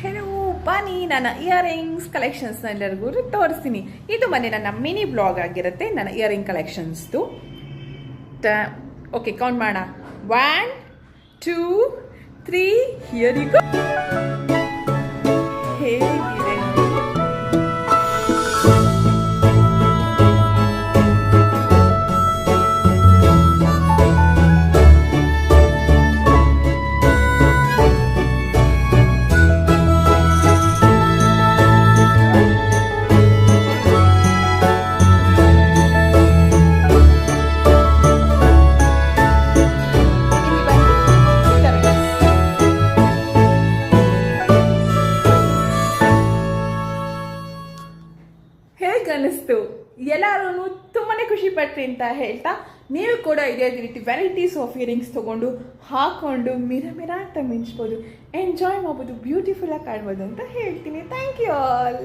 Hello ಬನ್ನಿ ನನ್ನ earrings ಕಲೆಕ್ಷನ್ಸ್ನ ಎಲ್ಲರಿಗೂ ತೋರಿಸ್ತೀನಿ. ಇದು ಮೊನ್ನೆ ನನ್ನ ಮಿನಿ ಬ್ಲಾಗ್ ಆಗಿರುತ್ತೆ ನನ್ನ ಇಯರಿಂಗ್ ಕಲೆಕ್ಷನ್ಸ್ದು. ಓಕೆ, ಕೌಂಟ್ ಮಾಡೋಣ. 1 2 3 ಹಿಯರ್ ಯು ಗೋ. ಹೇಗಿದೆ? ಅನ್ನಿಸ್ತು ಎಲ್ಲರೂ ತುಂಬಾ ಖುಷಿ ಪಟ್ರಿ ಅಂತ ಹೇಳ್ತಾ, ನೀವು ಕೂಡ ಇದೇ ರೀತಿ ವೆರೈಟೀಸ್ ಆಫ್ ಇಯರಿಂಗ್ಸ್ ತೊಗೊಂಡು ಹಾಕೊಂಡು ಮಿರ ಅಂತ ಮಿಂಚ್ಬೋದು, ಎಂಜಾಯ್ ಮಾಡ್ಬೋದು, ಬ್ಯೂಟಿಫುಲ್ ಆಗಿ ಕಾಣ್ಬೋದು ಅಂತ ಹೇಳ್ತೀನಿ. Thank you all.